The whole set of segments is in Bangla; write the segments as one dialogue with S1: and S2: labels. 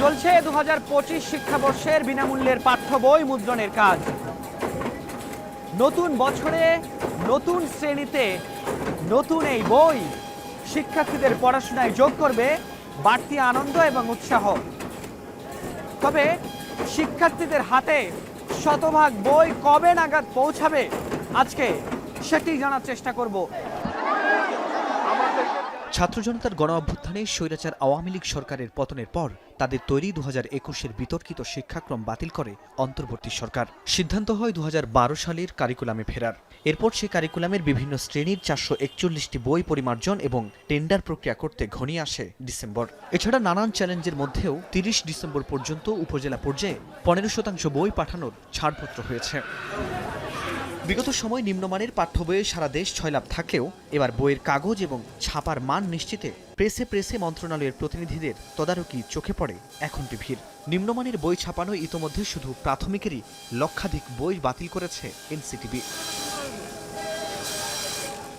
S1: চলছে 2025 শিক্ষাবর্ষের বিনামূল্যের পাঠ্য বই মুদ্রণের কাজ। নতুন বছরে নতুন শ্রেণীতে নতুন এই বই শিক্ষার্থীদের পড়াশোনায় যোগ করবে বাড়তি আনন্দ এবং উৎসাহ। তবে শিক্ষার্থীদের হাতে শতভাগ বই কবে নাগাদ পৌঁছাবে আজকে সেটি জানার চেষ্টা করব।
S2: ছাত্র জনতার গণ অভ্যুত্থানে স্বৈরাচার আওয়ামী লীগ সরকারের পতনের পর তাদের তৈরি 2021-এর বিতর্কিত শিক্ষাক্রম বাতিল করে অন্তর্বর্তী সরকার। সিদ্ধান্ত হয় 2012 সালের কারিকুলামে ফেরার। এরপর সেই কারিকুলামের বিভিন্ন শ্রেণীর 441টি বই পরিমার্জন এবং টেন্ডার প্রক্রিয়া করতে ঘনিয়ে আসে ডিসেম্বর। এছাড়া নানান চ্যালেঞ্জের মধ্যেও 30 ডিসেম্বর পর্যন্ত উপজেলা পর্যায়ে 15% বই পাঠানোর ছাড়পত্র হয়েছে। বিগত সময় নিম্নমানের পাঠ্য বইয়ে সারা দেশ ছয়লাভ থাকলেও এবার বইয়ের কাগজ এবং ছাপার মান নিশ্চিতে প্রেসে মন্ত্রণালয়ের প্রতিনিধিদের তদারকি চোখে পড়ে এখন ভিড়। নিম্নমানের বই ছাপানো ইতোমধ্যে শুধু প্রাথমিকেরই লক্ষাধিক বই বাতিল করেছে এনসিটিবি।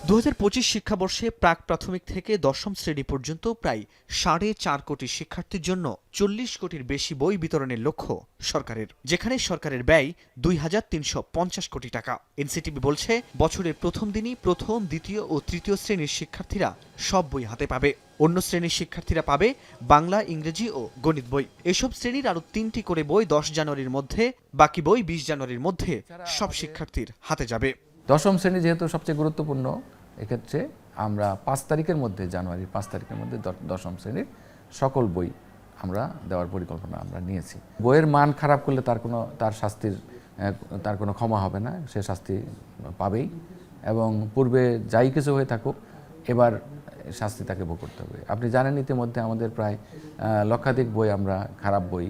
S2: 2025 শিক্ষাবর্ষে প্রাক প্রাথমিক থেকে দশম শ্রেণী পর্যন্ত প্রায় 4.5 কোটি শিক্ষার্থীর জন্য 40 কোটির বেশি বই বিতরণের লক্ষ্য সরকারের, যেখানে সরকারের ব্যয় 2350 কোটি টাকা। এনসিটিবি বলছে বছরের প্রথম দিনই প্রথম, দ্বিতীয় ও তৃতীয় শ্রেণীর শিক্ষার্থীরা সব বই হাতে পাবে। অন্য শ্রেণীর শিক্ষার্থীরা পাবে বাংলা, ইংরেজি ও গণিত বই। এসব শ্রেণীর আরও 3টি করে বই 10 জানুয়ারির মধ্যে, বাকি বই 20 জানুয়ারির মধ্যে সব শিক্ষার্থীর হাতে যাবে।
S3: দশম শ্রেণী যেহেতু সবচেয়ে গুরুত্বপূর্ণ, এক্ষেত্রে আমরা 5 তারিখের মধ্যে, জানুয়ারির 5 তারিখের মধ্যে দশম শ্রেণীর সকল বই আমরা দেওয়ার পরিকল্পনা আমরা নিয়েছি। বইয়ের মান খারাপ করলে তার কোনো ক্ষমা হবে না, সে শাস্তি পাবেই, এবং পূর্বে যাই কিছু হয়ে থাকুক এবার শাস্তি তাকে ভোগ করতে হবে। আপনি জানেন ইতিমধ্যে আমাদের প্রায় লক্ষাধিক বই আমরা খারাপ বই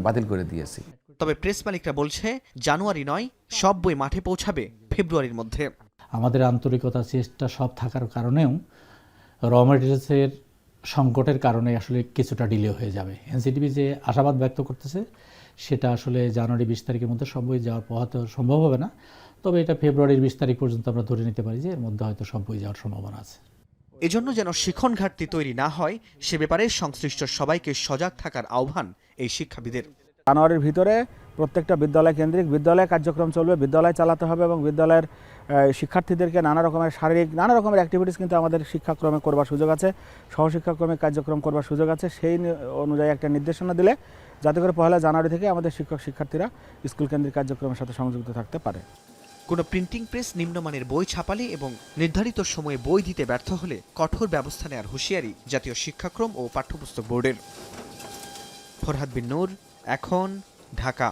S3: বাতিল করে দিয়েছি।
S2: তবে প্রেস মালিকরা বলছে জানুয়ারি নয়, সব বই মাঠে পৌঁছাবে ফেব্রুয়ারির মধ্যে।
S4: আমাদের আন্তরিকতা, চেষ্টা সব থাকার কারণেও র ম্যাটেরিয়ালসের সংকটের কারণে আসলে কিছুটা ডিলে হয়ে যাবে। এনসিটিবি যে আশাবাদ ব্যক্ত করতেছে সেটা আসলে জানুয়ারি 20 তারিখের মধ্যে সব বই যাওয়ার পথে সম্ভব হবে না। তবে এটা ফেব্রুয়ারির 20 তারিখ পর্যন্ত আমরা ধরে নিতে পারি যে এর মধ্যে হয়তো সব বই যাওয়ার সম্ভাবনা আছে।
S2: এজন্য যেন শিখন ঘাটতি তৈরি না হয় সে ব্যাপারে সংশ্লিষ্ট সবাইকে সজাগ থাকার আহ্বান এই শিক্ষাবিদের।
S5: জানুয়ারির ভিতরে প্রত্যেকটা বিদ্যালয় কেন্দ্রিক বিদ্যালয় কার্যক্রম চলবে, বিদ্যালয় চালাতে হবে এবং বিদ্যালয়ের শিক্ষার্থীদেরকে নানা রকমের অ্যাক্টিভিটিস কিন্তু আমাদের শিক্ষাক্রমে করবার সুযোগ আছে, সহশিক্ষাক্রমিক কার্যক্রম করবার সুযোগ আছে। সেই অনুযায়ী একটা নির্দেশনা দিলে যাতে করে 1 জানুয়ারি থেকে আমাদের শিক্ষার্থীরা স্কুল কেন্দ্রিক কার্যক্রমের সাথে সংযুক্ত থাকতে পারে।
S2: কোনো প্রিন্টিং প্রেস নিম্নমানের বই ছাপালে এবং নির্ধারিত সময়ে বই দিতে ব্যর্থ হলে কঠোর ব্যবস্থা নেওয়ার হুঁশিয়ারি জাতীয় শিক্ষাক্রম ও পাঠ্যপুস্তক বোর্ডের। ফরহাদ বিন নূর, এখন, ঢাকা।